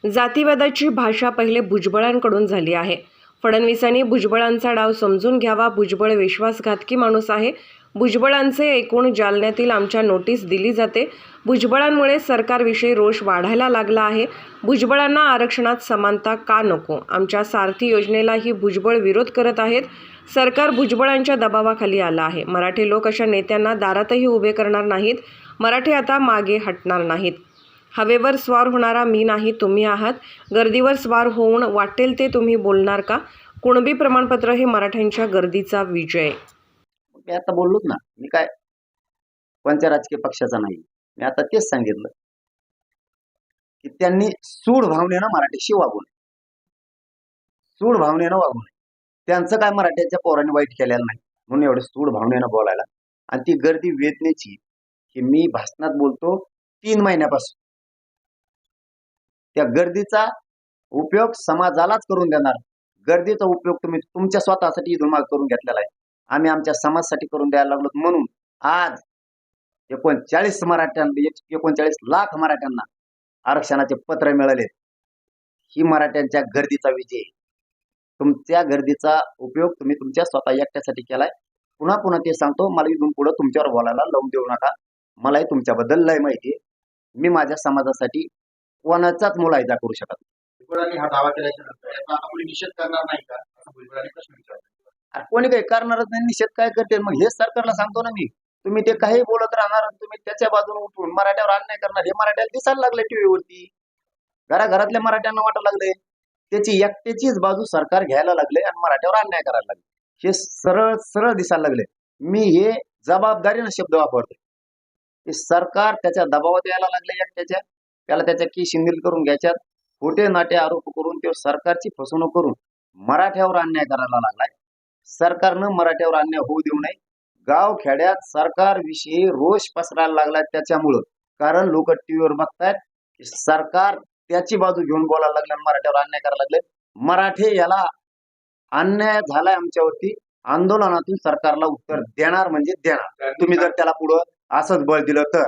जातीवादाची भाषा पहिले भुजबळांकडून झाली आहे. फडणवीसांनी भुजबळांचा डाव समजून घ्यावा. भुजबळ विश्वासघातकी माणूस आहे. भुजबळांचे एकूण जालन्यातील आमच्या नोटीस दिली जाते. भुजबळांमुळे सरकारविषयी रोष वाढायला लागला आहे. भुजबळांना आरक्षणात समानता का नको? आमच्या सारथी योजनेलाही भुजबळ विरोध करत आहेत. सरकार भुजबळांच्या दबावाखाली आलं आहे. मराठी लोक अशा नेत्यांना दारातही उभे करणार नाहीत. मराठी आता मागे हटणार नाहीत. हवेवर स्वार होणारा मी नाही, तुम्ही आहात. गर्दीवर स्वार होऊन वाटेल ते तुम्ही बोलणार का? कुणबी प्रमाणपत्र हे मराठ्यांच्या गर्दीचा विजय. मी आता बोललोच ना, मी काय कोणत्या राजकीय पक्षाचा नाही. मी आता तेच सांगितलं की त्यांनी सूड भावनेनं मराठीशी वागू नये, सूड भावनेनं वागू नये. त्यांचं काय मराठ्याच्या पोरांनी वाईट केलेलं नाही म्हणून एवढे सूड भावनेनं बोलायला. आणि ती गर्दी वेदनेची की मी भाषणात बोलतो 3 महिन्यापासून, त्या गर्दीचा उपयोग समाजालाच करून देणार. गर्दीचा उपयोग तुम्ही तुमच्या स्वतःसाठी इथून माग करून घेतलेला आहे. आम्ही आमच्या समाजासाठी करून द्यायला लागलो म्हणून आज 39 लाख मराठ्यांना आरक्षणाचे पत्र मिळाले. ही मराठ्यांच्या गर्दीचा विजय. तुमच्या गर्दीचा उपयोग तुम्ही तुमच्या स्वतः एकट्यासाठी केलाय. पुन्हा पुन्हा ते सांगतो, मला इथून पुढे तुमच्यावर बोलायला लावून देऊ नका. मलाही तुमच्याबद्दल लय माहिती आहे. मी माझ्या समाजासाठी कोणाचाच मुलायदा करू शकत नाही. भुजबळांनी हा दावा केल्याच्या नंतर याचा आता कोणी निषेध करणार नाही का, असं भुजबळांनी प्रश्न विचारला. कोणी काही करणारच नाही, निषेध काय करते. मग हेच सरकारला सांगतो ना मी, तुम्ही ते काही बोलत राहणार, तुम्ही त्याच्या बाजूने उठून मराठ्यावर अन्याय करणार. हे मराठ्याला दिसायला लागले टीव्हीवरती, घराघरातल्या मराठ्यांना वाटायला लागले त्याची एकट्याचीच बाजू सरकार घ्यायला लागले आणि मराठ्यावर अन्याय करायला लागले. हे सरळ सरळ दिसायला लागले. मी हे जबाबदारीनं शब्द वापरतो. सरकार त्याच्या दबावात यायला लागले एकट्याच्या, त्याला त्याच्या की शिंदील करून घ्यायच्यात. खोटे नाटे आरोप करून ते सरकारची फसवणूक करून मराठ्यावर अन्याय करायला लागलाय. सरकारनं मराठ्यावर अन्याय होऊ देऊ नये. गाव खेड्यात सरकारविषयी रोष पसरायला लागलाय त्याच्यामुळं, कारण लोक टीव्हीवर बघतायत सरकार त्याची बाजू घेऊन बोलायला लागले आणि मराठ्यावर अन्याय करायला लागले. मराठे याला अन्याय झालाय आमच्यावरती, आंदोलनातून सरकारला उत्तर देणार म्हणजे देणार. तुम्ही जर त्याला पुढं असंच बळ दिलं तर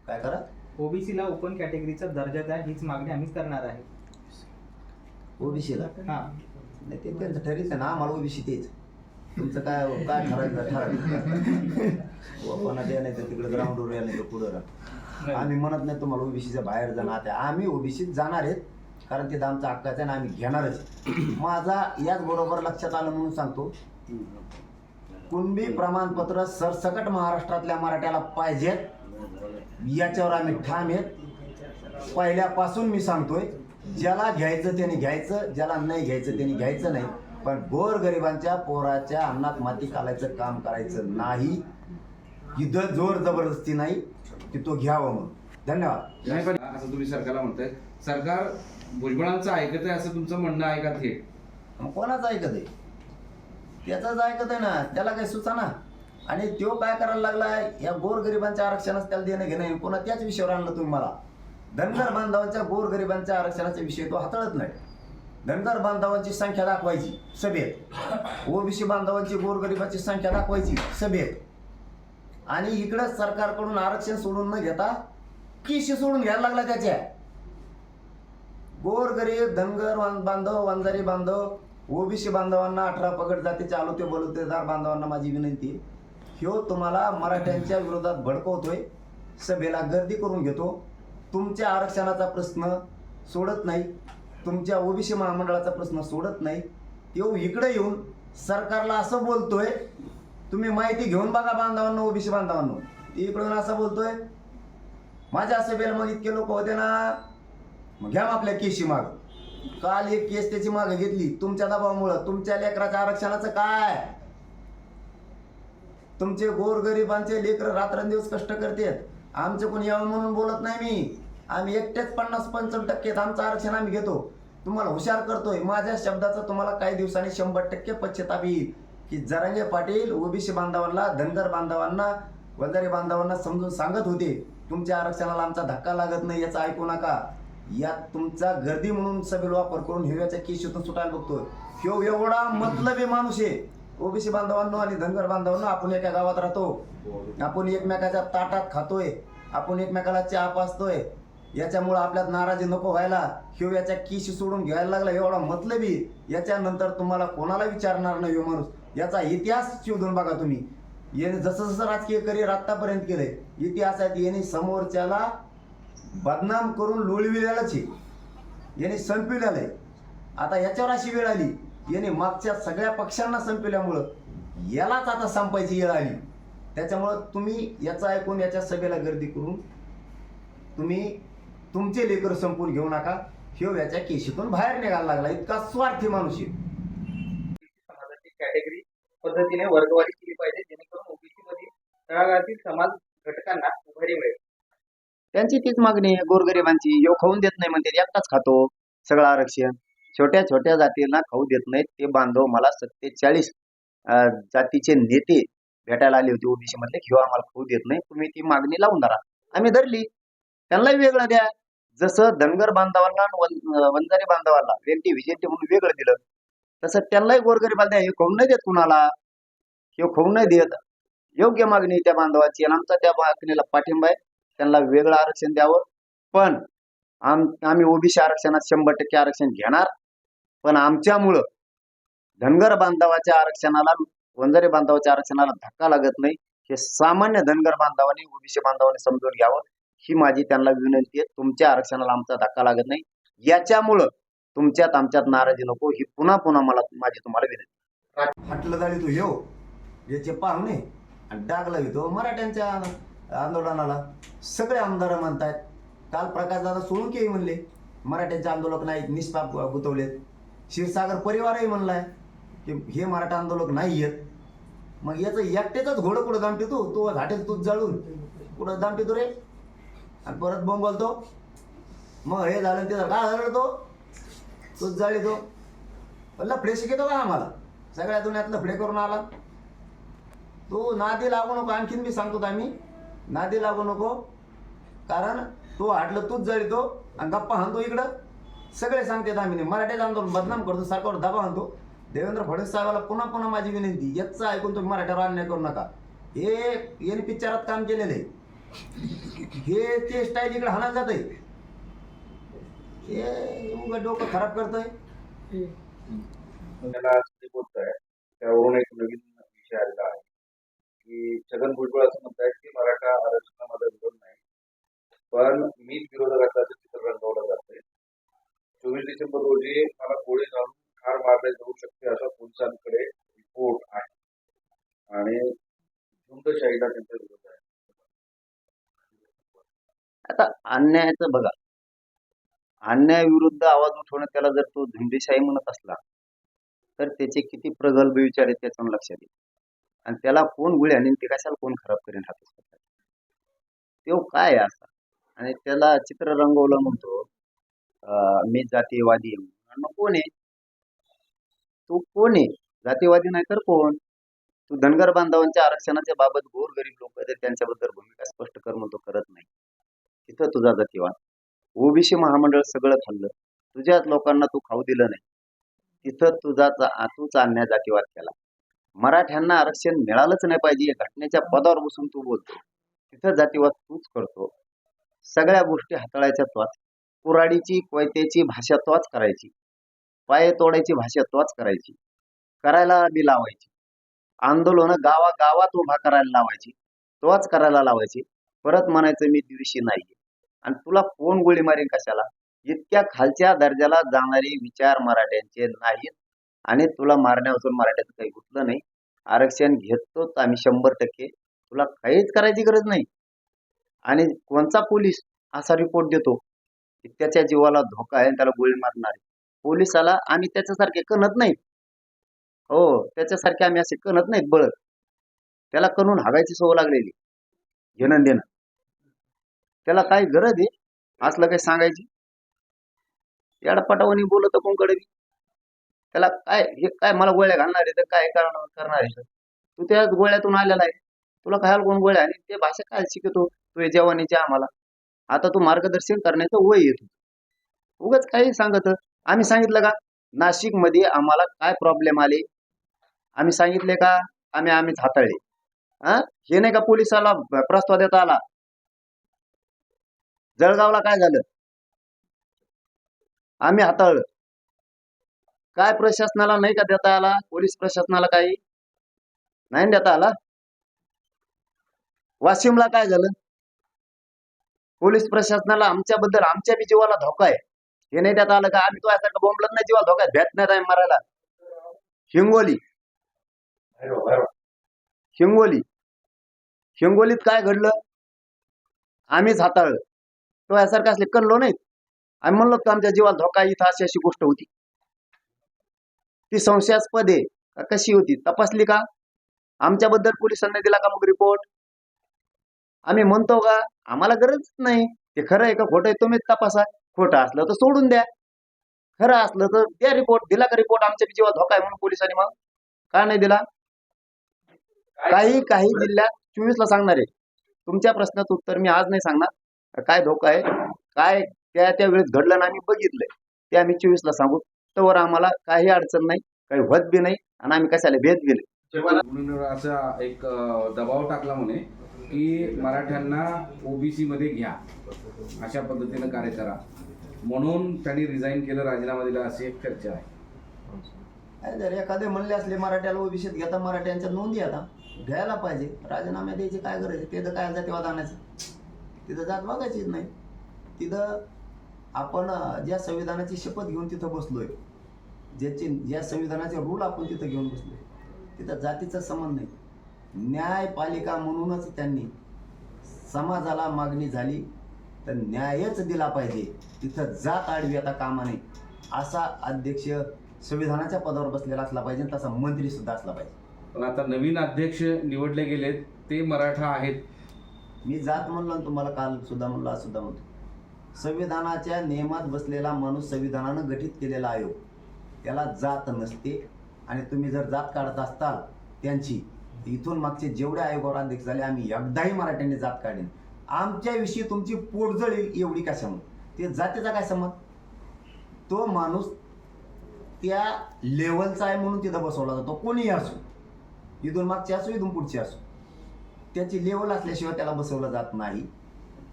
काय करा. ओबीसीला ओपन कॅटेगरीचा दर्जा द्या, हीच मागणी आम्ही करणार आहे. ओबीसीला हा, नाही ते त्यांचं ठरीच आहे ना. आम्हाला ओबीसी तेच, तुमचं काय काय ठरायचं ओपन द्या, नाही तर तिकडे ग्राउंडवर या, नाही तर पुढं राहा. आम्ही म्हणत नाही तुम्हाला ओबीसीच्या बाहेर जाणार. आम्ही ओबीसीत जाणार आहेत, कारण ते आमचा हक्काचं आहे आणि आम्ही घेणारच. माझा याच बरोबर लक्षात आलं म्हणून सांगतो, कुणबी प्रमाणपत्र सरसकट महाराष्ट्रातल्या मराठ्याला पाहिजेत, याच्यावर आम्ही ठाम आहेत. पहिल्यापासून मी सांगतोय, ज्याला घ्यायचं त्याने घ्यायचं, ज्याला नाही घ्यायचं त्याने घ्यायचं नाही. पण गोरगरिबांच्या पोराच्या अन्नात माती घालायचं काम करायचं नाही. इथं जोर जबरदस्ती नाही की तो घ्यावं. मग धन्यवाद. नाही, पण असं तुम्ही सरकारला म्हणताय, सरकार भुजबळांचं ऐकत आहे असं तुमचं म्हणणं आहे का? थेट कोणाचं ऐकत आहे? त्याचाच ऐकत आहे ना, त्याला काही सुचाना. आणि तो काय करायला लागलाय, या गोरगरिबांच्या आरक्षणाच त्याला देणं घेणं. पुन्हा त्याच विषयावर आणलं तुम्ही मला. धनगर बांधवांच्या गोरगरिबांच्या आरक्षणाचा विषय तो हाताळत नाही. धनगर बांधवांची संख्या दाखवायची सभेत, ओबीसी बांधवांची गोरगरिबांची संख्या दाखवायची सभेत, आणि इकडं सरकारकडून आरक्षण सोडून न घेता किशी सोडून घ्यायला लागला त्याच्या. गोरगरीब धनगर बांधव, वंजारी बांधव, ओबीसी बांधवांना, 18 पगड जातीच्या आलोते बलुतेदार बांधवांना माझी विनंती आहे, ह्यो तुम्हाला मराठ्यांच्या विरोधात भडकवतोय, सभेला गर्दी करून घेतो, तुमच्या आरक्षणाचा प्रश्न सोडत नाही, तुमच्या ओबीसी महामंडळाचा प्रश्न सोडत नाही. तो इकडे येऊन सरकारला असं बोलतोय, तुम्ही माहिती घेऊन बघा बांधवांना, ओबीसी बांधवांना. ती इकडून असं बोलतोय, माझ्या सभेला मग इतके लोक होते ना, मग घ्या आपल्या केशी माग. काल एक केस त्याची माग घेतली तुमच्या दबावामुळं. तुमच्या लेकराच्या आरक्षणाचं काय? तुमचे गोरगरिबांचे लेकर रात्रंदिवस कष्ट करतात. आमचं कोणी यावं म्हणून बोलत नाही मी. आम्ही एकटेच 50-55% आमचं आरक्षण आम्ही घेतो. तुम्हाला हुशार करतोय. माझ्या शब्दाचा तुम्हाला काही दिवसांनी 100% पश्चाताप येईल की जरांगे पाटील ओबीसी बांधवांना, धनगर बांधवांना, वंजारी बांधवांना समजून सांगत होते, तुमच्या आरक्षणाला आमचा धक्का लागत नाही, याचं ऐकू नका. यात तुमचा गर्दी म्हणून सभेला वापर करून हिव्याच्या केशीतून सुटायला बघतोय. ह्यो एवढा मतलबी माणूस आहे. ओबीसी बांधवांनो आणि धनगर बांधवांनो, आपण एका गावात राहतो, आपण एकमेकाच्या ताटात खातोय, आपण एकमेकाला चहा पाचतोय. याच्यामुळं आपल्यात नाराजी नको व्हायला. ह्यो याच्या किशी सोडून घ्यायला लागला एवढा मतलबी. याच्यानंतर तुम्हाला कोणाला विचारणार नाही ह्यो माणूस. याचा इतिहास शोधून बघा तुम्ही. याने जसं जसं राजकीय करिअर आतापर्यंत केलंय, इतिहासात याने समोरच्याला बदनाम करून लोळविलेलंच आहे. याने संपविलेलं आहे. आता याच्यावर अशी वेळ आली, याने मागच्या सगळ्या पक्षांना संपविल्यामुळं यालाच आता संपायची वेळ आली. त्याच्यामुळं तुम्ही याचं ऐकून याच्या सभेला गर्दी करून तुम्ही तुमचे लेकर संपून घेऊ नका. ह्यो याच्या केशीतून बाहेर निघायला लागला. इतका स्वार्थी माणूस आहे. समाजाची कॅटेगरी पद्धतीने वर्गवारी केली पाहिजे, जेणेकरून ओबीसी मध्ये तळागाळातील समाज घटकांना उभारी मिळेल. त्यांची तीच मागणी आहे गोरगरिबांची. ह्यो खाऊन देत नाही म्हणते, एकटाच खातो सगळं आरक्षण. छोट्या छोट्या जातींना खाऊ देत नाहीत. ते बांधव मला 47 जातीचे नेते भेटायला आले होते ओबीसी मधले. ह्यो आम्हाला खाऊ देत नाही, तुम्ही ती मागणी लावून धरा. आम्ही धरली. त्यांनाही वेगळं द्या. जसं धनगर बांधवांना वंजारी बांधवांना वेंटी विजेंटी म्हणून वेगळं दिलं, तसं त्यांनाही गोरगरिबाला द्या. हे खाऊन नाही देत कुणाला, हे खाऊन नाही देत. योग्य मागणी त्या बांधवाची आणि आमचा त्या मागणीला पाठिंबा आहे. त्यांना वेगळं आरक्षण द्यावं. पण आम्ही ओबीसी आरक्षणात 100% आरक्षण घेणार. पण आमच्यामुळं धनगर बांधवाच्या आरक्षणाला, वंजारी बांधवाच्या आरक्षणाला धक्का लागत नाही. हे सामान्य धनगर बांधवांनी, ओबीसी बांधवांनी समजून घ्यावं, ही माझी त्यांना विनंती आहे. तुमच्या आरक्षणाला आमचा धक्का लागत नाही. याच्यामुळं तुमच्यात आमच्यात नाराजी नको, ही पुन्हा पुन्हा माझी तुम्हाला विनंती. हटलं जाळी तू येऊ याचे पाहुणे आणि डाग लावितो मराठ्यांच्या आंदोलनाला. सगळे आमदार म्हणतायत. काल प्रकाशदादा सोळुंके म्हणले मराठ्यांचे आंदोलक नाहीत, निष्पाप गुतवलेत. क्षीरसागर परिवारही म्हणलाय की हे मराठा आंदोलक नाही आहेत. मग याचं एकट्याच घोडं कुठं दामटितो? तू घाटेल तूच जाळून कुठं दामटितो रे? आणि परत बोंबलतो. मग हे झालं ते का हरडतो? तूच जाळीतो. लफडे शिकतो का आम्हाला? सगळ्या दुनियात लफडे करून आला. तू नादी लागू नको. आणखीन बी सांगतो आम्ही, नादी लागू नको. कारण तू हाटलं तूच जळीतो आणि गप्पा हाणतो इकडं. सगळे सांगतात आम्ही मराठ्याचं आंदोलन बदनाम करतो, सरकारवर दबाव आणतो. देवेंद्र फडणवीस साहेबाला पुन्हा पुन्हा माझी विनंती, याचं ऐकून तुम्ही मराठ्यावर अन्याय करू नका. हे यांनी पिक्चरात काम केलेलं आहे. हे ते स्टाईल इकडे हाणायला जात आहे. हे उगाच डोकं खराब करतंय. त्याला जे बोलताय त्यावरून एक नवीन विषय आलेला आहे की छगन भुजबळ असं म्हणतायत की मराठा आरक्षणामध्ये विरोध नाही, पण मीच विरोधकाचं चित्र रंगवलं जातंय. 24 डिसेंबर रोजी मला गोळी घालून ठार मारले जाऊ शकते असा पोलिसांकडे रिपोर्ट आहे आणि झुंडशाहीला त्यांचा विरोध आहे. आता अन्यायाचं बघा, अन्यायाविरुद्ध आवाज उठवणं, त्याला जर तो झुंडशाही म्हणत असला तर त्याचे किती प्रगल्भ विचार आहेत त्याचं लक्षात येईल. आणि त्याला कोण गुळे आणि ते कशाला कोण खराब करेन हात तो काय आहे असा. आणि त्याला चित्र रंगवलं म्हणतो मी जातीयवादी आहे. मग कोण आहे तू? कोण आहे? जातीयवादी नाही तर कोण? तू धनगर बांधवांच्या आरक्षणाच्या बाबत गोरगरीब लोक आहेत त्यांच्याबद्दल भूमिका स्पष्ट कर म्हणतो, करत नाही. तिथं तुझा जातीवाद. ओबीसी महामंडळ सगळं खाल्लं, तुझ्याच लोकांना तू खाऊ दिलं नाही. तिथं तूच अन्याय जातीवाद केला. मराठ्यांना आरक्षण मिळालंच नाही पाहिजे या घटनेच्या पदावर बसून तू बोलतो. तिथं जातीवाद तूच करतो. सगळ्या गोष्टी हाताळायच्या तोच. कुऱ्हाडीची कोयत्याची भाषा तोच करायची. पाय तोडायची भाषा तोच करायची. करायला बी लावायची. आंदोलन गावागावात उभा करायला लावायची. तोच करायला लावायची. परत म्हणायचं मी दिवशी नाहीये. आणि तुला कोण गोळी मारेन कशाला? इतक्या खालच्या दर्जाला जाणारे विचार मराठ्यांचे नाहीत. आणि तुला मारण्यापासून मराठ्याचं काही गुतलं नाही. आरक्षण घेतोच आम्ही 100%. तुला काहीच करायची गरज नाही. आणि कोणचा पोलीस असा रिपोर्ट देतो की त्याच्या जीवाला धोका आहे आणि त्याला गोळी मारणार आहे? पोलिसाला आम्ही त्याच्यासारखे कणत नाही. हो, त्याच्यासारखे आम्ही असे कणत नाहीत बळत. त्याला कणून हागायची सवय लागलेली, घेणं देणं. त्याला काय गरज आहे असलं काही सांगायची? याडपटावणी बोलत कोणकडे. त्याला काय हे काय मला गोळ्या घालणार आहे तर काय करणार आहे? तू त्या गोळ्यातून आलेला आहे. तुला काय कोण गोळ्या? आणि ते भाषा काय शिकतो तू जवानीच्या आम्हाला? आता तू मार्गदर्शन करण्याचं वय येतो. उगाच काही सांगत. आम्ही सांगितलं का नाशिक मध्ये आम्हाला काय प्रॉब्लेम आले? आम्ही सांगितले का? आम्हीच हाताळले. हे नाही का पोलिसाला प्रस्ताव देता आला? जळगावला काय झालं, आम्ही हाताळलं. काय प्रशासनाला नाही का देता आला, पोलीस प्रशासनाला काही नाही देता आला. वाशिमला काय झालं, पोलीस प्रशासनाला आमच्याबद्दल आमच्या बी जीवाला धोका आहे हे नाही देता आलं का. आम्ही तो यासारखं बोंबलत नाही, जीवाला धोका आहे, भेट नाही आहे मारायला. हिंगोलीत काय घडलं, आम्हीच हाताळलं. तो यासारखं असले कळलो नाही. आम्ही म्हणलो तर आमच्या जीवाला धोका आहे, इथं अशी गोष्ट होती. ती संशयास्पद आहे का कशी होती तपासली का, आमच्याबद्दल पोलिसांनी दिला का मग रिपोर्ट. आम्ही म्हणतो का, आम्हाला गरज नाही. ते खरं आहे का खोटं आहे तुम्हीच तपासा. खोटं असलं तर सोडून द्या, खरं असलं तर द्या रिपोर्ट. दिला का रिपोर्ट आमच्या जीवाला धोका आहे म्हणून पोलिसांनी, मग का नाही दिला. काही जिल्ह्यात 24ला सांगणार आहे. तुमच्या प्रश्नाचं उत्तर मी आज नाही सांगणार. काय धोका आहे, काय त्या वेळेस घडलं ना आम्ही बघितलंय, ते आम्ही 24ला सांगू. तर आम्हाला काही अडचण नाही, काही होत बी नाही, आणि आम्ही कशाला भेद गेले. म्हणून असा एक दबाव टाकला म्हणे की मराठ्यांना ओबीसी मध्ये घ्या, अशा पद्धतीनं कार्य करा, म्हणून त्यांनी रिझाईन केलं, राजीनामा दिला, अशी एक चर्चा आहे. जर एखादे म्हणले असले मराठ्याला ओबीसीत घेता, मराठ्यांच्या नोंदी आता घ्यायला पाहिजे. राजीनामे द्यायची काय गरज आहे, तिथं काय जातीवाद आणायचं, तिथं जात बघायचीच नाही. तिथं आपण ज्या संविधानाची शपथ घेऊन तिथं बसलोय, ज्या संविधानाचे रूल आपण तिथं घेऊन बसलोय, तिथं जातीचा संबंध नाही. न्यायपालिका म्हणूनच त्यांनी समाजाला मागणी झाली तर न्यायच दिला पाहिजे, तिथं जात आडवी आता कामा नाही. असा अध्यक्ष संविधानाच्या पदावर बसलेला असला पाहिजे, तसा मंत्री सुद्धा असला पाहिजे. पण आता नवीन अध्यक्ष निवडले गेलेत, ते मराठा आहेत. मी जात म्हणलो ना तुम्हाला, काल सुद्धा म्हणलो, आज सुद्धा म्हणतो, संविधानाच्या नियमात बसलेला माणूस, संविधानानं गठीत केलेला आयोग, त्याला जात नसते. आणि तुम्ही जर जात काढत असताल त्यांची, इथून मागचे जेवढे आयोगावर अध्यक्ष झाले, आम्ही एकदाही मराठ्यांनी जात काढली. आमच्याविषयी तुमची पोटजळी एवढी कशामुळे, ते जातीचा काय संबंध. तो माणूस त्या लेवलचा आहे म्हणून तिथं बसवला जातो, कोणीही असो, इथून मागची असो, इथून पुढची असो. त्याची लेवल असल्याशिवाय त्याला बसवलं जात नाही.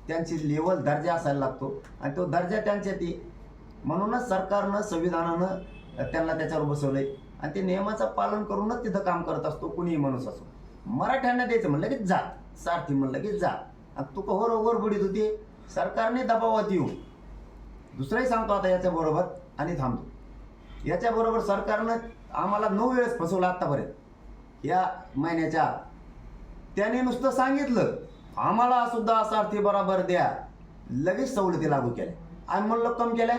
त्यांची लेवल दर्जा असायला लागतो, आणि तो दर्जा त्यांच्या ती. म्हणूनच सरकारनं, संविधानानं त्यांना त्याच्यावर बसवलंय, आणि ते नियमाचं पालन करूनच तिथं काम करत असतो, कोणीही माणूस असो. मराठ्यांना द्यायचं म्हणलं की जात, सारथी म्हणलं की जात, आणि तू वर बुडीत होती. सरकारने दबावात येऊ. दुसरंही सांगतो आता याच्याबरोबर, आणि थांबतो. याच्याबरोबर सरकारनं आम्हाला 9 वेळेस फसवलं आत्तापर्यंत या महिन्याच्या. त्याने नुसतं सांगितलं आम्हाला सुद्धा सारथी बरोबर द्या, लगेच सवलती लागू केल्या. आम्ही म्हणलं कम केल्या,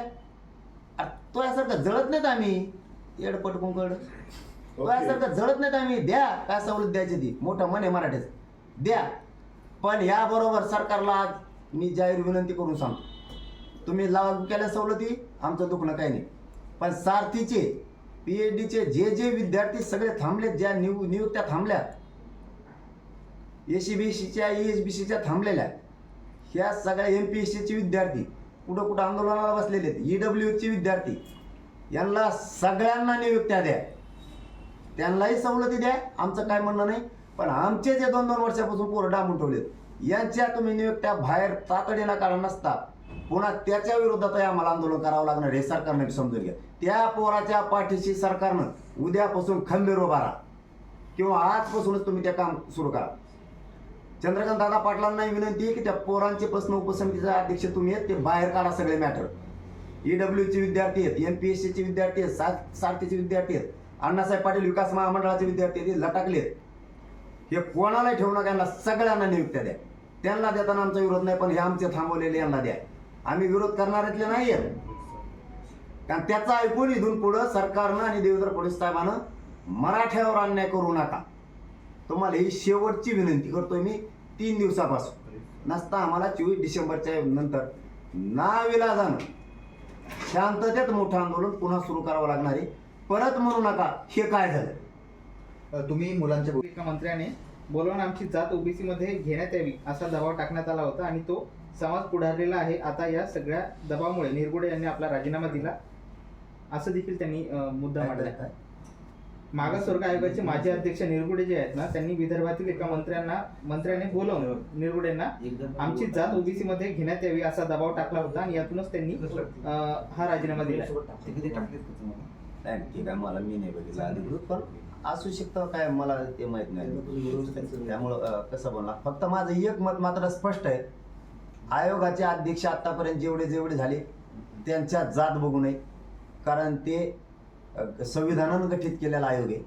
तो यासारखं जळत नाहीत आम्ही, येडपट कुंकड, तो यासारखं जळत नाहीत आम्ही. द्या, काय सवलत द्यायची ती, मोठं मन आहे मराठीच, द्या. पण याबरोबर सरकारला आज मी जाहीर विनंती करून सांगतो, तुम्ही लागू केल्या सवलती, आमचं दुखणं काही नाही. पण सारथीचे, PhDचे जे विद्यार्थी सगळे थांबलेत, ज्या नियुक्त्या थांबल्या, SCBCच्या, ESBCच्या थांबलेल्या, ह्या सगळ्या MPSCचे विद्यार्थी कुठं आंदोलनाला बसलेले आहेत, EWचे विद्यार्थी, यांना सगळ्यांना नियुक्त्या द्या, त्यांनाही सवलती द्या, आमचं काय म्हणणं नाही. पण आमचे जे 2-2 वर्षापासून पोरं डांबून ठेवलेत, यांच्या तुम्ही नियुक्त्या बाहेर तातडीनं काढा, नसता पुन्हा त्याच्या विरोधातही आम्हाला आंदोलन करावं लागणार, हे सरकारने समजून घ्या. त्या पोराच्या पाठीशी सरकारनं उद्यापासून खंबीर उभा राहा, किंवा आजपासूनच तुम्ही ते काम सुरू करा. चंद्रकांत दादा पाटलांना विनंती आहे की त्या पोरांचे प्रश्न उपसमितीचा अध्यक्ष तुम्ही आहेत, ते बाहेर काढा सगळे मॅटर. EWचे विद्यार्थी आहेत, MPSCचे विद्यार्थी आहेत, सारथीचे विद्यार्थी आहेत, अण्णासाहेब पाटील विकास महामंडळाचे विद्यार्थी आहेत, लटाकलेत. हे कोणालाही ठेवू नका, यांना सगळ्यांना नियुक्त्या द्या. त्यांना देताना आमचा विरोध नाही, पण हे आमचे थांबवलेले यांना द्या. आम्ही विरोध करणाऱ्यातले नाही आहेत, कारण त्याचा ऐकून इथून पुढं सरकारनं आणि देवेंद्र फडणवीस साहेबांनं मराठ्यावर अन्याय करू नका. तुम्हाला ही शेवटची विनंती करतोय मी 3 दिवसापासून. नसता आम्हाला 24 डिसेंबरच्या नंतर नाविलाजानं शांततेत मोठं आंदोलन पुन्हा सुरू करावं लागणार आहे. परत म्हणू नका हे काय झालं. तुम्ही मुलांच्या एका मंत्र्याने बोलवून आमची जात ओबीसी मध्ये घेण्यात यावी असा दबाव टाकण्यात आला होता, आणि तो समाज पुढारलेला आहे. आता या सगळ्या दबावामुळे निरगुडे यांनी आपला राजीनामा दिला, असं देखील त्यांनी मुद्दा मांडला. मागासवर्ग आयोगाचे माजी अध्यक्ष निरगुडे जे आहेत ना, त्यांनी विदर्भातील एका मंत्र्याने बोलावून निरगुडेंना आमची जात ओबीसी मध्ये घेण्यात यावी असा दबाव टाकला होता आणि यातूनच त्यांनी हा राजीनामा दिला. नाही ठीक आहे, मला मी नाही बघितलं अधिकृत, पण असू शकतं काय मला ते माहित नाही. त्यामुळं कसं बोलणार, फक्त माझं एक मत मात्र स्पष्ट आहे, आयोगाचे अध्यक्ष आतापर्यंत जेवढे झाले त्यांच्या जात बघू नये, कारण ते संविधानानं गठीत केलेला आयोग आहे,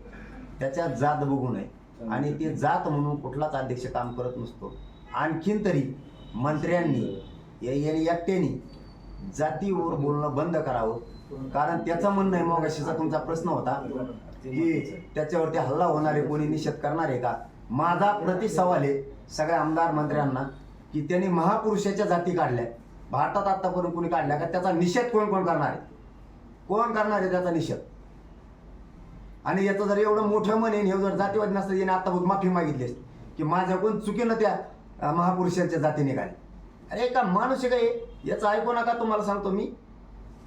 त्याच्या जात बघू नये आणि ते जात म्हणून कुठलाच अध्यक्ष काम करत नसतो. आणखीन तरी मंत्र्यांनी एकट्याने जातीवर बोलणं बंद करावं, कारण त्याचं म्हणणं आहे, मगाशीचा तुमचा प्रश्न होता की त्याच्यावरती हल्ला होणारे कोणी निषेध करणार आहे का. माझा प्रतिसवाल आहे सगळ्या आमदार मंत्र्यांना की त्यांनी महापुरुषाच्या जाती काढल्या भारतात आतापर्यंत कोणी काढल्या का, त्याचा निषेध कोण करणार आहे, कोण करणार आहे त्याचा निषेध. आणि याचं जर एवढं मोठं म्हणेन, हे जर जातीवादी नसतं याने आता माफी मागितली असती की माझ्याकडून चुकीनं त्या महापुरुषांच्या जाती निघाली. अरे का माणूस आहे काय, याचं ऐकू नका. तुम्हाला सांगतो मी,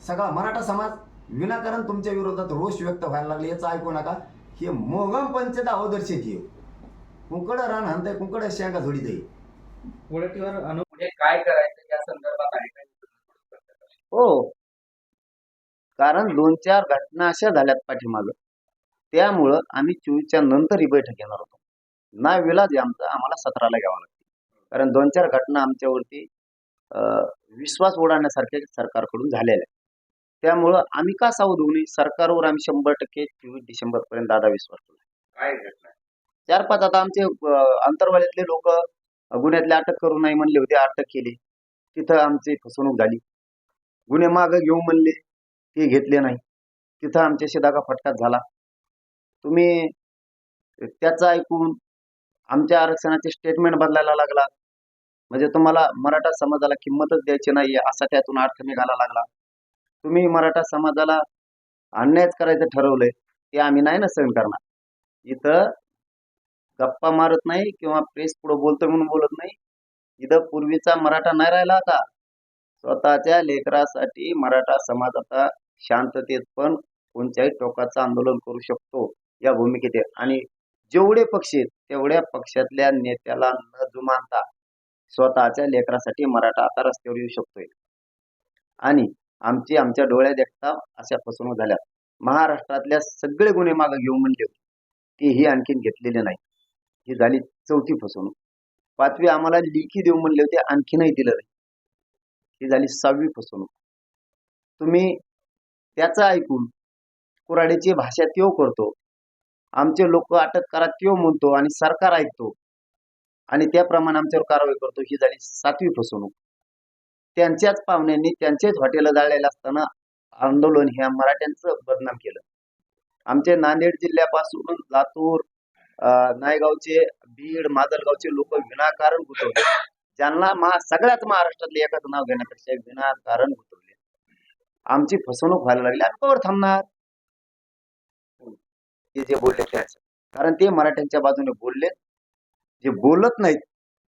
सगळा मराठा समाज विनाकारण तुमच्या विरोधात रोष व्यक्त व्हायला लागले, याचं ऐकू नका. हे मोगम पंचदा अवदर्शित हे कुंकड रान हाणताय, कुंकड शेंगा झोडीत आहे. वडटीवर पुढे काय करायचं या संदर्भात आहे काय? हो, कारण 2-4 घटना अशा झाल्यात पाठीमागं, त्यामुळं आम्ही 24च्या नंतर ही बैठक घेणार होतो. ना विलाज आहे आमचा, आम्हाला 17ला घ्यावं लागते, कारण 2-4 घटना आमच्यावरती विश्वास उडाण्यासारख्या सरकारकडून झालेल्या आहेत. त्यामुळं आम्ही का सावध होऊ नये, सरकारवर आम्ही 100% 24 डिसेंबरपर्यंत दादा विश्वास ठेवला. काय घटना? 4-5 आता आमचे अंतर्वालीतले लोक गुन्ह्यातले अटक करू नाही म्हणले होते, अटक केली, तिथं आमची फसवणूक झाली. गुन्हे मागं घेऊ म्हणले, ते घेतले नाही, तिथं आमच्याशी दागा फटकाच झाला. तुम्ही त्याचं ऐकून आमच्या आरक्षणाचे स्टेटमेंट बदलायला लागला, म्हणजे तुम्हाला मराठा समाजाला किंमतच द्यायची नाही असा त्यातून अर्थ निघाला लागला. तुम्ही मराठा समाजाला अन्यायच करायचं ठरवलंय, ते आम्ही नाही ना सहन करणार. इथं गप्पा मारत नाही किंवा प्रेस पुढं बोलतोय म्हणून बोलत नाही. इथं पूर्वीचा मराठा नाही राहिला आता. स्वतःच्या लेकरासाठी मराठा समाज आता शांततेत पण कोणत्याही टोकाचं आंदोलन करू शकतो या भूमिकेत आहे. आणि जेवढे पक्ष आहेत तेवढ्या पक्षातल्या नेत्याला न जुमानता स्वतःच्या लेकरासाठी मराठा आता रस्त्यावर येऊ शकतोय. आणि आमच्या डोळ्यात देखता अशा फसवणूक झाल्या. महाराष्ट्रातल्या सगळे गुन्हे मागे घेऊन म्हणले होते, तेही आणखीन घेतलेले नाही. ही झाली 4थी फसवणूक. 5वी आम्हाला लेखी देऊ म्हणले होते, आणखीनही दिलं नाही. ही झाली 6वी फसवणूक. तुम्ही त्याचं ऐकून कुऱ्हाडीची भाषा त्यो करतो, आमचे लोक अटक करा त्यो म्हणतो आणि सरकार ऐकतो आणि त्याप्रमाणे आमच्यावर कारवाई करतो. ही झाली 7वी फसवणूक. त्यांच्याच पाहुण्यांनी त्यांचेच हॉटेल जाळलेलं असताना आंदोलन ह्या मराठ्यांचं बदनाम केलं. आमचे नांदेड जिल्ह्यापासून लातूर, नायगावचे, बीड, माजलगावचे लोक विनाकारण गुंतवले, ज्यांना सगळ्याच महाराष्ट्रातले एकाच नाव घेण्यापेक्षा विनाकारण गुंतवले. आमची फसवणूक व्हायला लागली, आम्ही कवर थांबणार. ते जे बोलले त्याच, कारण ते मराठ्यांच्या बाजूने बोलले. जे बोलत नाहीत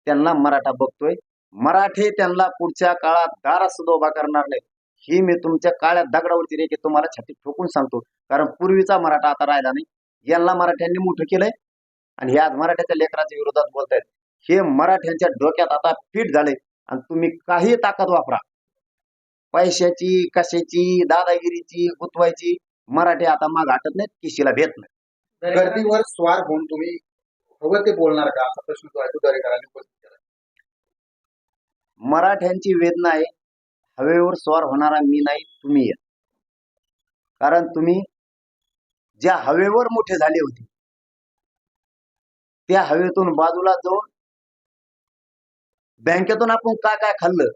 त्यांना मराठा बघतोय. मराठे त्यांना पुढच्या काळात दारात सुद्धा उभा करणार नाही, ही मी तुमच्या काळ्या दगडावरती रेखे तुम्हाला छाती ठोकून सांगतो. कारण पूर्वीचा मराठा आता राहिला नाही. यांना मराठ्यांनी मोठं केलंय आणि हे आज मराठ्याच्या लेकराच्या विरोधात बोलतायत. हे मराठ्यांच्या डोक्यात आता फिट झालंय आणि तुम्ही काही ताकद वापरा, पैशाची, कशाची, दादागिरीची, गुतवायची, मराठी आता माग हटत नाहीत, किशीला भेट नाही. गर्दीवर स्वार होऊन तुम्ही हवं ते बोलणार का, असा प्रश्न तो दरेकरांनी उपस्थित केला. मराठ्यांची वेदना आहे, हवेवर स्वार होणारा मी नाही, तुम्ही आहे. कारण तुम्ही ज्या हवेवर मोठे झाले होते त्या हवेतून बाजूला जाऊन बँकेतून आपण काय काय खाल्लं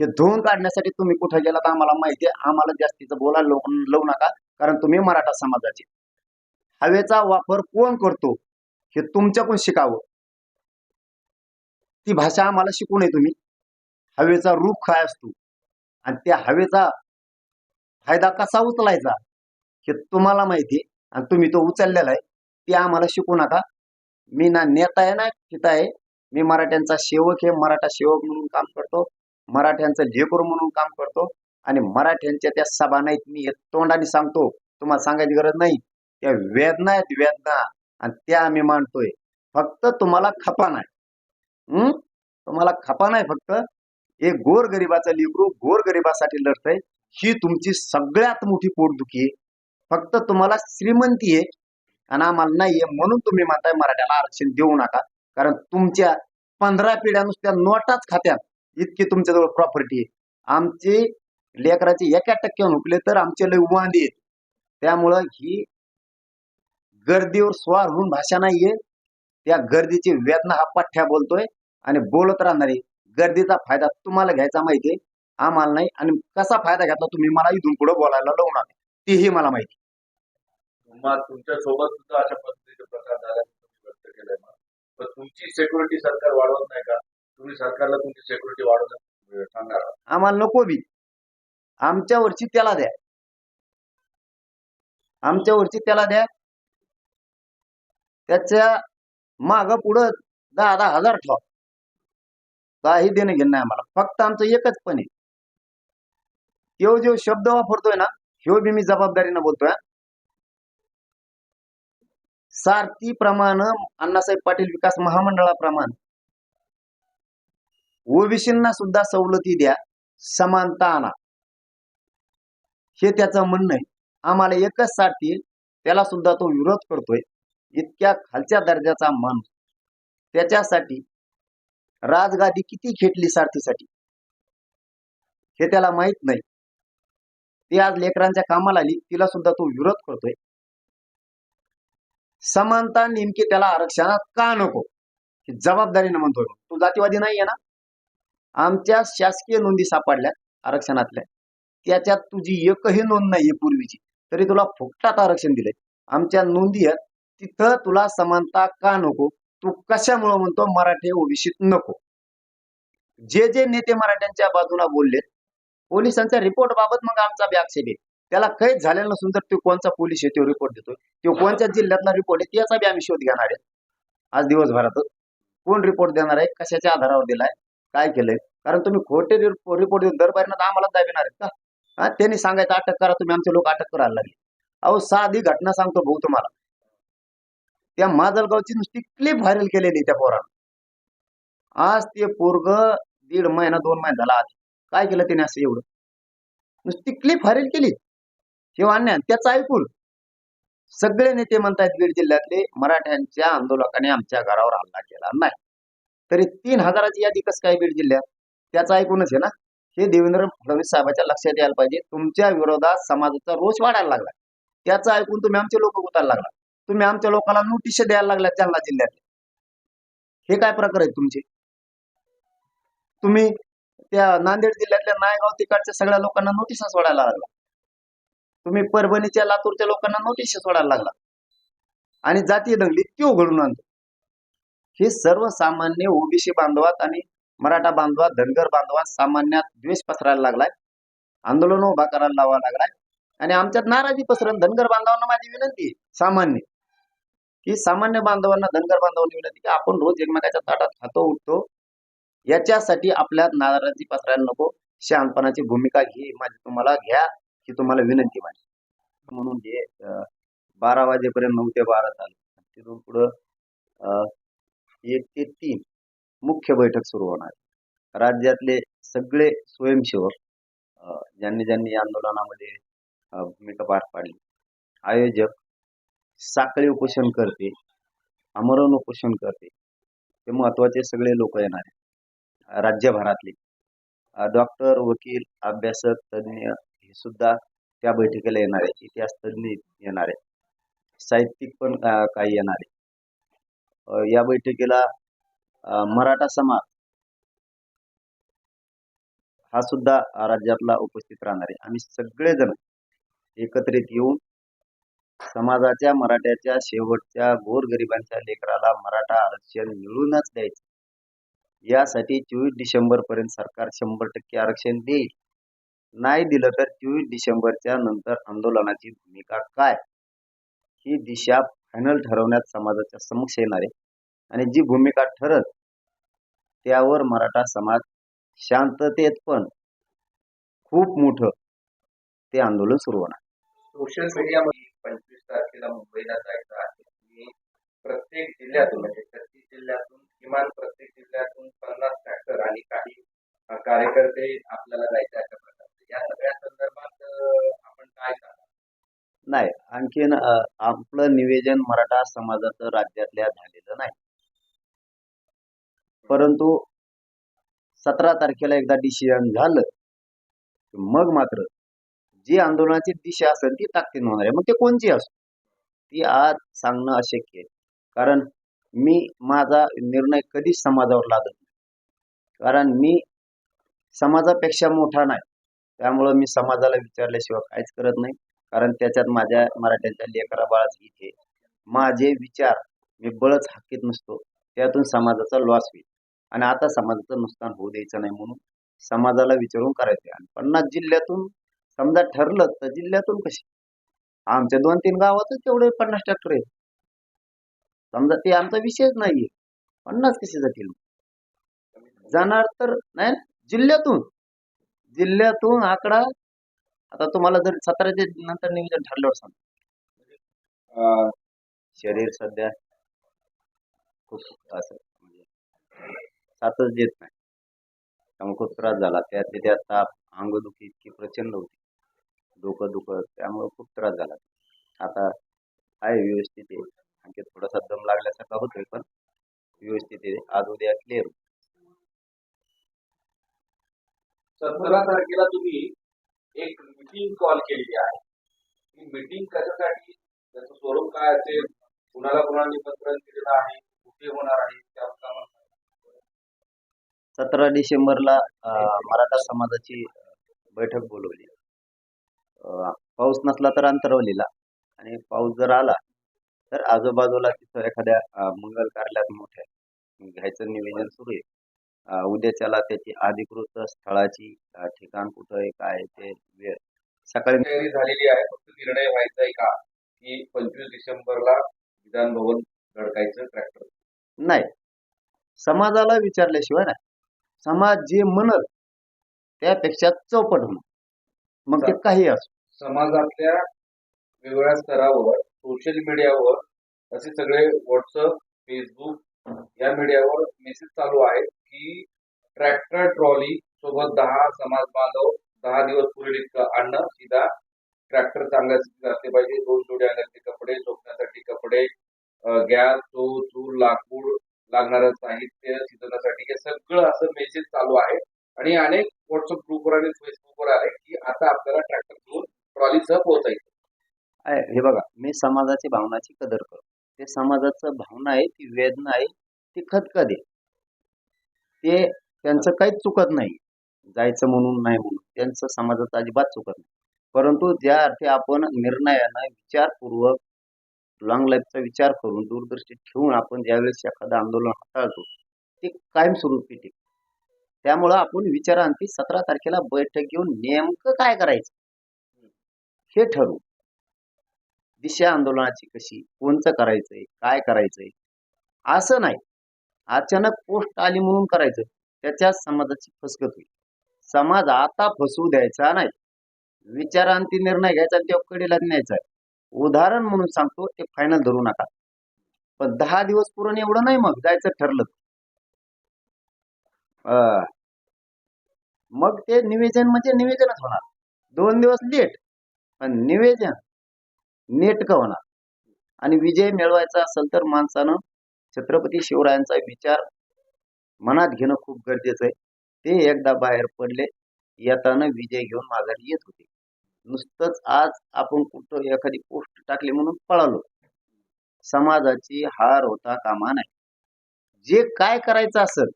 हे धुवून काढण्यासाठी तुम्ही कुठे गेलात आम्हाला माहिती आहे. आम्हाला जास्तीचं बोलायला लावू नका, कारण तुम्ही मराठा समाजाचे. हवेचा वापर कोण करतो हे तुमच्याकडून शिकावं. ती भाषा आम्हाला शिकू नये तुम्ही. हवेचा रुख काय असतो आणि त्या हवेचा फायदा कसा उचलायचा हे तुम्हाला माहिती आहे आणि तुम्ही तो उचललेला आहे. ते आम्हाला शिकू नका. मी ना नेता आहे ना पिता आहे. मी मराठ्यांचा सेवक आहे, मराठा सेवक म्हणून काम करतो, मराठ्यांचं लेकरू म्हणून काम करतो आणि मराठ्यांच्या त्या सभा नाहीत. मी तोंडाने सांगतो, तुम्हाला सांगायची गरज नाही. त्या वेदना आहेत वेदना, आणि त्या आम्ही मांडतोय. फक्त तुम्हाला खपा नाही. तुम्हाला खपा नाही. फक्त एक गोरगरिबाचं लेकरू गोरगरिबासाठी लढतंय, ही तुमची सगळ्यात मोठी पोटदुखी आहे. फक्त तुम्हाला श्रीमंती आहे आणि आम्हाला नाहीये, म्हणून तुम्ही म्हणताय मराठ्याला आरक्षण देऊ नका. कारण तुमच्या 15 पिढ्या नुसत्या नोटाच खात्यात, इतकी तुमच्याजवळ प्रॉपर्टी आहे. आमचे लेकराचे 1% हुकले तर आमचे लय वांदे आहेत. त्यामुळं ही गर्दीवर स्वार होऊन भाषा नाहीये. त्या गर्दीची वेदना हा पठ्ठ्या बोलतोय आणि बोलत राहणार आहे. गर्दीचा फायदा तुम्हाला घ्यायचा माहितीये, आम्हाला नाही. आणि कसा फायदा घेतला तुम्ही मला इथून पुढे बोलायला लावू नका, तेही मला माहिती. मग तुमच्या सोबत सुद्धा अशा पद्धतीचे प्रकार झाल्याचं तुम्ही व्यक्त केलंय मग. पण तुमची सिक्युरिटी सरकार वाढवत नाही का? तुम्ही सरकारला तुमची सिक्युरिटी वाढवण्यास सांगा. आम्हाला नको बी. आमच्यावरची त्याला द्या, आमच्यावरची त्याला द्या. त्याच्या माग पुढं 10,000 हजार ठेवा, काही देणं घेणं नाही आम्हाला. फक्त आमचं एकच पण आहे, तो जो शब्द वापरतोय ना, ह्यो बी मी जबाबदारीनं बोलतोय. सारथीप्रमाणे अण्णासाहेब पाटील विकास महामंडळाप्रमाणे ओबीसींना सुद्धा सवलती द्या, समानता आणा, हे त्याचं म्हणणं आहे. आम्हाला एकच सारथी, त्याला सुद्धा तो विरोध करतोय. इतक्या खालच्या दर्जाचा माणूस, त्याच्यासाठी राजगादी किती खेटली सारथीसाठी हे त्याला माहित नाही. ती आज लेकरांच्या कामाला आली, तिला सुद्धा तो विरोध करतोय. समानता नेमकी त्याला आरक्षणात का नको, ही जबाबदारीनं म्हणतोय. तू जातीवादी नाहीये ना? आमच्या शासकीय नोंदी सापडल्या आरक्षणातल्या, त्याच्यात तुझी एकही नोंद नाहीये पूर्वीची, तरी तुला फुकटात आरक्षण दिलंय. आमच्या नोंदी आहेत, तिथं तुला समानता का नको? तू कशामुळे म्हणतो मराठी ओबीसीत नको? जे जे नेते मराठ्यांच्या बाजूला बोलले, पोलिसांच्या रिपोर्ट बाबत मग आमचा बी आक्षेप आहे. त्याला कैद झालेला नसून तर तो कोणचा पोलीस आहे तो रिपोर्ट देतोय, तो कोणत्या जिल्ह्यातला रिपोर्ट आहे त्याचा बी आम्ही शोध घेणार आहे. आज दिवसभरात कोण रिपोर्ट देणार आहे, कशाच्या आधारावर दिलाय, काय केलंय? कारण तुम्ही खोटे रिपोर्ट देऊन दरबारीनं तर आम्हाला दाबिणार आहेत का? त्यांनी सांगायचं अटक करा, तुम्ही आमचे लोक अटक करायला लागले. अहो साधी घटना सांगतो भाऊ तुम्हाला. त्या माजलगावची नुसती क्लिप व्हायरल केलेली त्या पोरानं. आज ते पोरग 1.5 महिना 2 महिने झाला आधी काय केलं त्याने असं एवढं? नुसती क्लिप व्हायरल केली, हे अन्याय. त्याचं ऐकून सगळे नेते म्हणतायत बीड जिल्ह्यातले, मराठ्यांच्या आंदोलकांनी आमच्या घरावर हल्ला केला नाही, तरी 3,000ची यादी कसं काय बीड जिल्ह्यात? त्याचं ऐकूनच आहे ना. हे देवेंद्र फडणवीस साहेबांच्या लक्षात यायला पाहिजे. तुमच्या विरोधात समाजाचा रोष वाढायला लागला, त्याचं ऐकून तुम्ही आमचे लोक उतारला लागला. तुम्ही आमच्या लोकांना नोटीस द्यायला लागल्या जालना जिल्ह्यात. हे काय प्रकार आहेत तुमचे? तुम्ही त्या नांदेड जिल्ह्यातल्या नायगाव तिकडच्या सगळ्या लोकांना नोटीस सोडायला लागला. तुम्ही परभणीच्या लातूरच्या लोकांना नोटीस सोडायला लागला आणि जातीय दंगली त्यो घडून आणतो. हे सर्वसामान्य ओबीसी बांधवात आणि मराठा बांधवात, धनगर बांधवात सामान्यात द्वेष पसरायला लागलाय, आंदोलन उभा करायला लावा लागलाय आणि आमच्यात नाराजी पसरण. धनगर बांधवांना माझी विनंती आहे सामान्य, की सामान्य बांधवांना, धनगर बांधवांनी विनंती की आपण रोज एकमेकाच्या ताटात खातो उठतो, याच्यासाठी आपल्यात नाराजी पसरायला नको. शहाणपणाची भूमिका घे, माझी तुम्हाला घ्या, ही तुम्हाला विनंती माझी. म्हणून हे 12 वाजेपर्यंत 9 ते 12 चालू, तिथून पुढं 1 ते 3 मुख्य बैठक सुरू होणार. राज्यातले सगळे स्वयंसेवक ज्यांनी ज्यांनी या आंदोलनामध्ये भूमिका पार पाडली, आयोजक, साखळी उपोषण करते, आमरण उपोषण करते, हे महत्वाचे सगळे लोक येणार आहेत. राज्यभरातले डॉक्टर, वकील, अभ्यासक, तज्ज्ञ हे सुद्धा त्या बैठकीला येणार आहे. इतिहास तज्ज्ञ येणार आहे, साहित्यिक पण काही येणार आहे. या बैठकीला मराठा समाज हा सुद्धा राज्यातला उपस्थित राहणार आहे. आम्ही सगळेजण एकत्रित येऊन समाजाच्या, मराठ्याच्या शेवटच्या गोरगरिबांच्या लेकराला मराठा आरक्षण मिळूनच द्यायचं, यासाठी 24 डिसेंबर पर्यंत सरकार 100% आरक्षण देईल. नाही दिलं तर 24 डिसेंबरच्या नंतर आंदोलनाची भूमिका काय, ही दिशा फायनल ठरवण्यात समाजाच्या समक्ष येणार आहे. आणि जी भूमिका ठरल त्यावर मराठा समाज शांततेत पण खूप मोठं ते आंदोलन सुरू होणार. सोशल मीडियामध्ये 25 तारखेला मुंबईला जायचं आहे. मी प्रत्येक जिल्ह्यातून म्हणजे 36 जिल्ह्यातून किमान प्रत्येक जिल्ह्यातून 50 ट्रॅक्टर आणि काही कार्यकर्ते आपल्याला जायचे अशा प्रकारचे. या सगळ्या संदर्भात आपण काय सांगा? नाही, आणखीन आपलं निवेदन मराठा समाजाचं राज्यातल्या झालेलं नाही. परंतु 17 तारखेला एकदा डिसिजन झालं की मग मात्र जी आंदोलनाची दिशा असेल ती ताकदीने होणार आहे. मग ते कोणची असो, ती आज सांगणं अशक्य आहे. कारण मी माझा निर्णय कधीच समाजावर लादत नाही. कारण मी समाजापेक्षा मोठा नाही. त्यामुळं मी समाजाला विचारल्याशिवाय काहीच करत नाही. कारण त्याच्यात माझ्या मराठ्यांच्या लेकरा बाळाचं हित आहे. माझे विचार मी बळच हाकीत नसतो. त्यातून समाजाचा लॉस होईल आणि आता समाजाचं नुकसान होऊ द्यायचं नाही म्हणून समाजाला विचारून करायचे. आणि 50 जिल्ह्यातून समजा ठरलं तर जिल्ह्यातून कसे आमच्या 2-3 गावातच तेवढे 50 ट्रॅक्टर आहेत. समजा ते आमचा विषयच नाहीये. 50 कसे जातील? जाणार तर नाही. जिल्ह्यातून आकडा आता तुम्हाला जर 17 नंतर नियोजन ठरल्यावर सांग. शरीर सध्या खूप असं म्हणजे साथच देत नाही. त्यामुळे खूप त्रास झाला. त्यात ताप, अंगदुखी इतकी प्रचंड होती, डोकं दुखत, त्यामुळे खूप त्रास झाला. आता आहे व्यवस्थित आहे. आणखी थोडासा दम लागल्यासारखा होतोय पण व्यवस्थित आहे. आज उद्या क्लिअर. 17 तारखेला तुम्ही एक मीटिंग कॉल केलेली आहे. ही मीटिंग कशासाठी, त्याचं स्वरूप काय असेल, कुणाला निमंत्रण दिलेलं आहे, कुठे होणार आहे, त्याबद्दल 17 डिसेंबरला मराठा समाजाची बैठक बोलवली. पाऊस नसला तर अंतरवलीला आणि पाऊस जर आला तर आजूबाजूला तिथं एखाद्या मंगल कार्यालयात मोठ्या घ्यायचं निवेदन सुरू आहे. उद्याच्याला त्याची अधिकृत स्थळाची ठिकाण कुठं आहे, काय आहे ते वेळ सकाळी तयारी झालेली आहे. फक्त निर्णय व्हायचा आहे का की 25 डिसेंबरला विधान भवन धडकायचं ट्रॅक्टर? नाही. समाजाला विचारल्याशिवाय नाही. समाज जे म्हणल त्यापेक्षा चौपट होणार. मग ते काही असो. समाजातल्या वेगवेगळ्या स्तरावर सोशल मीडियावर असे सगळे व्हॉट्सअप, फेसबुक या मीडियावर मेसेज चालू आहेत की ट्रॅक्टर ट्रॉली सोबत 10 समाज बांधव 10 दिवस पुरेल इतकं अन्न, सीधा ट्रॅक्टर चांगल्या स्थितीत असले पाहिजे, 2 जोडी अंगाचे कपडे, झोपण्यासाठी कपडे, गॅस, चूल, लाकूड, लागणारं साहित्य शिजवण्यासाठी, हे सगळं असं मेसेज चालू आहे. आणि अनेक व्हॉट्सअप ग्रुपवर आणि फेसबुकवर आहे की आता आपल्याला ट्रॅक्टर घेऊन ट्रॉलीसह पोहोचायचं. हे बघा, मी समाजाची भावनाची कदर करतो. ते समाजाचं भावना आहे, ती वेदना आहे, ती खदखद आहे. ते त्यांचं काहीच चुकत नाही. जायचं म्हणून नाही म्हणून त्यांचं समाजाचं अजिबात चुकत नाही. परंतु ज्या अर्थी आपण निर्णयानं विचारपूर्वक लॉंग लाईफचा विचार करून दूरदृष्टी ठेवून आपण ज्यावेळेस एखादं आंदोलन हाताळतो ते कायमस्वरूपी टिकतं. त्यामुळं आपण विचारांती 17 तारखेला बैठक घेऊन नेमकं काय करायचं हे ठरवू. दिशा आंदोलनाची कशी, कोणचं करायचंय, काय करायचंय असं नाही. अचानक पोस्ट आली म्हणून करायचं, त्याच्या समाजाची फसगत होईल. समाज आता फसवू द्यायचा नाही. विचारांती निर्णय घ्यायचा आणि त्या कडेला न्यायचा आहे. उदाहरण म्हणून सांगतो, ते फायनल धरू नका. पण 10 दिवस पुरण एवढं नाही. मग जायचं ठरलं मग ते निवेदन म्हणजे निवेदनच होणार. 2 दिवस लेट पण निवेदन नेटकं होणार. आणि विजय मिळवायचा असेल तर माणसानं छत्रपती शिवरायांचा विचार मनात घेणं खूप गरजेचं आहे. ते एकदा बाहेर पडले, येताना विजय घेऊन माघारी येत होते. नुसतंच आज आपण कुठं एखादी पोस्ट टाकली म्हणून पळालो. समाजाची हार होता कामा नाही. जे काय करायचं असेल,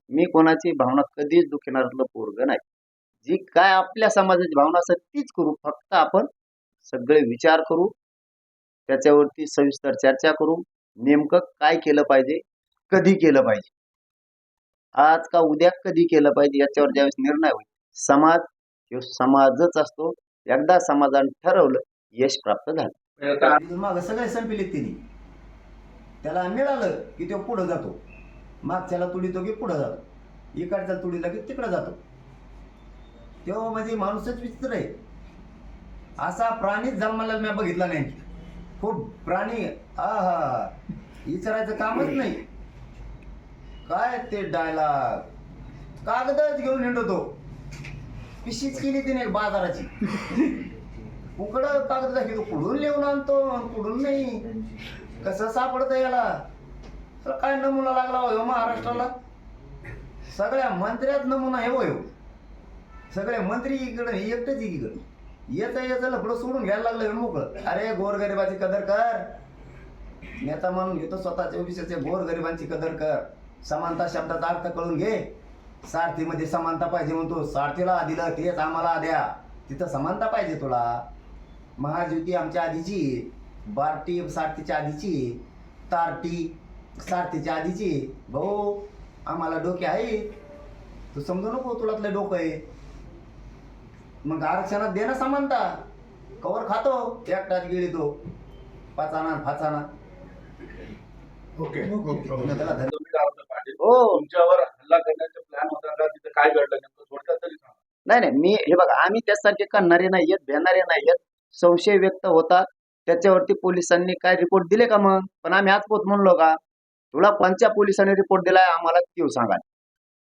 मी कोणाची भावना कधीच दुखवणारलं पोरग नाही. जी काय आपल्या समाजाची भावना असेल तीच करू. फक्त आपण सगळे विचार करू, त्याच्यावरती सविस्तर चर्चा करू. नेमकं काय केलं पाहिजे, कधी केलं पाहिजे, आज का उद्या कधी केलं पाहिजे याच्यावर ज्यावेळेस निर्णय होईल. समाज हे समाजच असतो. एकदा समाजाने ठरवलं, यश प्राप्त झालं. माग सगळे संपले तिने त्याला मिळालं की तो पुढे जातो. मागच्याला तुडीतो की पुढे जातो, इकडच्या तुडीला की तिकडे जातो. तेव्हा म्हणजे माणूसच विचित्र आहे. असा प्राणीच जन्माला मी बघितला नाही. खूप प्राणी हा विचारायचं कामच नाही. काय ते डायलॉग कागदच घेऊन हिंडतो. पिशीच केली तिने बाजाराची. उकडं कागद दाखवतो, कुठून लिहून आणतो कुठून नाही. कसं सापडतं याला. तर काय नमुना लागला हो महाराष्ट्राला. सगळ्या मंत्र्यात नमुना हे हो. सगळे मंत्री इकडं एकटेच इकडं. याचं लफडं सोडून घ्यायला लागलं मोकळं. अरे गोरगरिबाची कदर कर. नेता म्हणून घेतो स्वतःच्या ओबीसीचे. गोरगरिबांची कदर कर. समानता शब्दाचा अर्थ कळून घे. सारथीमध्ये समानता पाहिजे म्हणतो. सारथीला दिलं तेच आम्हाला द्या. तिथं समानता पाहिजे तुला. महायुती आमच्या आधीची, बार्टी सारथीच्या आधीची, तारटी सारथीच्या आधीची. भाऊ आम्हाला डोके आहे. तू समजू नको तुला डोकं आहे. मग आरक्षणात दे ना समानता. कवर खातो एकटाच गेली तो पाचाना फाचाना. ओके त्याला धन्यवाद. तुम्ही काय होतं पाटील, हो तुमच्यावर हल्ला करण्याचा प्लॅन होता का? तिथे काय घडलं नेमकं थोडक्यात तरी सांगा. नाही मी हे बघा, आम्ही त्यासाठी करणारे नाहीयेत, भेटणारे नाहीयेत. संशय व्यक्त होता त्याच्यावरती पोलिसांनी काय रिपोर्ट दिले का? मग पण आम्ही आज पोत म्हणलो का? तुला कोणत्या पोलिसांनी रिपोर्ट दिलाय आम्हाला देऊ सांगा.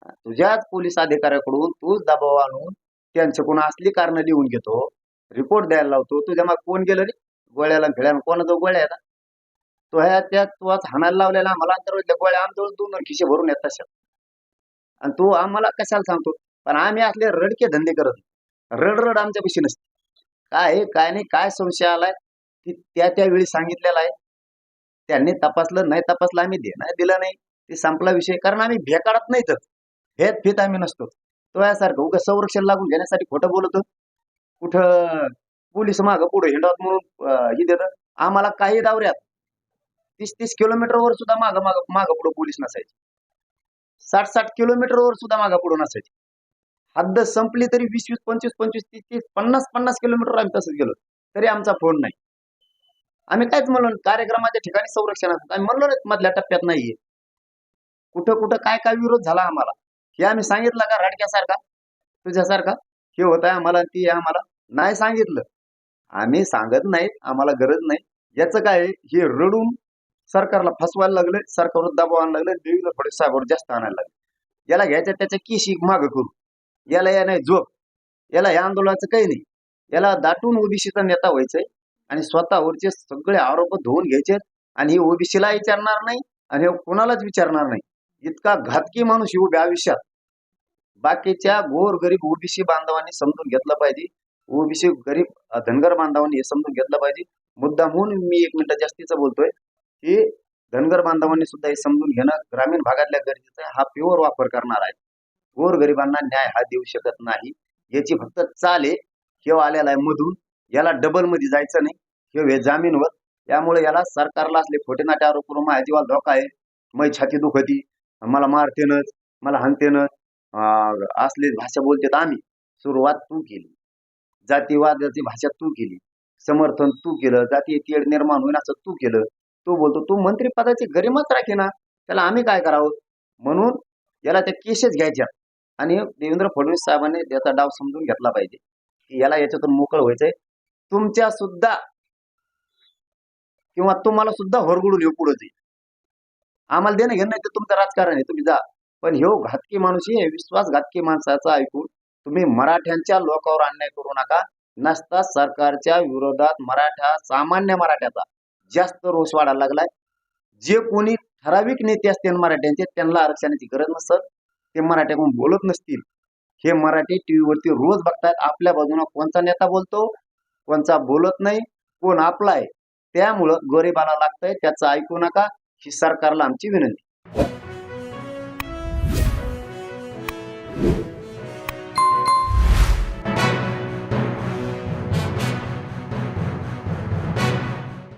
तुझ्याच पोलीस अधिकाऱ्याकडून तूच दबाव आणून त्यांच्याकडून असली कारणं लिहून घेतो, रिपोर्ट द्यायला लावतो. तुझ्या मग कोण गेलं रे गोळ्याला फिळ्याला? कोणाजवळ गोळ्या आहेत? तो ह्या त्या तुझाच हाणायला लावलेला आम्हाला अंतर्गत गोळ्या आमच्यावर 2 खिशे भरून येत तशा. आणि तू आम्हाला कशाला सांगतो? पण आम्ही असले रडके धंदे करत नाही. रड आमच्या पैसे नसते. काय आहे काय नाही, काय संशय आलाय की त्यावेळी सांगितलेला आहे. त्यांनी तपासलं नाही तपासलं, आम्ही देणं दिलं नाही, ते संपला विषय. कारण आम्ही भेकाडत नाहीतच. हेत फित आम्ही नसतो. तो यासारखं उगा संरक्षण लागून घेण्यासाठी खोटं बोलतो. कुठं पोलीस मागं पुढे हिंडत म्हणून ही देतं आम्हाला. काही दावऱ्यात 30-30 किलोमीटरवर सुद्धा मागं पुढं पोलीस नसायचे. 60-60 किलोमीटरवर सुद्धा मागं पुढं नसायचे. हद्द संपली तरी 20-20, 25-25, 30-30, 50-50 किलोमीटर आम्ही तसंच गेलो तरी आमचा फोन नाही. आम्ही कायच म्हणलो कार्यक्रमाच्या ठिकाणी संरक्षण असतं. आम्ही म्हणलो नाही मधल्या टप्प्यात नाहीये. कुठं कुठं काय काय विरोध झाला आम्हाला हे आम्ही सांगितलं का? राडक्यासारखा तुझ्यासारखा हे होत आहे आम्हाला, ती आम्हाला नाही सांगितलं. आम्ही सांगत नाहीत, आम्हाला गरज नाही. याचं काय हे रडून सरकारला फसवायला लागले, सरकारवर दबाव आणायला लागले, देवीला थोडे साहेबावर जास्त आणायला लागले. याला घ्यायच्या त्याच्या केशी मागं करू. याला या नाही झोप. याला या आंदोलनाचं काही नाही. याला दाटून ओबीसीचा नेता व्हायचंय आणि स्वतःवरचे सगळे आरोप धुवून घ्यायचे. आणि हे ओबीसीला विचारणार नाही आणि हे कोणालाच विचारणार नाही. इतका घातकी माणूस येऊ बे आयुष्यात. बाकीच्या गोर गरीब ओबीसी बांधवांनी समजून घेतलं पाहिजे. ओबीसी गरीब धनगर बांधवांनी हे समजून घेतलं पाहिजे. मुद्दा म्हणून मी 1 मिनिट जास्तीचं बोलतोय की धनगर बांधवांनी सुद्धा हे समजून घेणं ग्रामीण भागातल्या गरजेचं आहे. हा प्युअर वापर करणार आहे. गोर गरिबांना न्याय हा देऊ शकत नाही. याची फक्त चाल आहे. हे आलेला आहे मधून. याला डबल मध्ये जायचं नाही. हे जामीनवर. त्यामुळे याला सरकारला असले खोटे नाटे आरोप करून माझ्या जीवाला धोका आहे. मै छाती दुखती, मला मारतेनच, मला हाणतेनच, असले भाषा बोलतेत. आम्ही सुरुवात तू केली. जातीवादाची भाषा तू केली. समर्थन तू केलं. जातीय तेढ निर्माण होईल असं तू केलं. तू बोलतो तू मंत्रिपदाची गरिमाच राखेना. त्याला आम्ही काय करावं? म्हणून याला त्या केसेस घ्यायच्या आणि देवेंद्र फडणवीस साहेबांनी त्याचा डाव समजून घेतला पाहिजे की याला याच्यातून मोकळ व्हायचंय. तुमच्या सुद्धा किंवा तुम्हाला सुद्धा होरगुडून येऊ पुढे जाईल. आम्हाला देणं घेणं नाही, तर तुमचं राजकारण आहे, तुम्ही जा. पण ह्यो घातकी माणूस आहे, विश्वासघातकी माणसाचा ऐकून तुम्ही मराठ्यांच्या लोकांवर अन्याय करू नका. नसता सरकारच्या विरोधात सामान्य मराठ्याचा जास्त रोष वाढायला लागलाय. जे कोणी ठराविक नेते असतील मराठ्यांचे त्यांना आरक्षणाची गरज नसत. ते मराठ्याकडून बोलत नसतील. हे मराठी टीव्हीवरती रोज बघतायत. आपल्या बाजूने कोणचा नेता बोलतो, कोणचा बोलत नाही, कोण आपला आहे. त्यामुळं गरिबाला लागतंय त्याचं ऐकू नका. ही सरकारला आमची विनंती.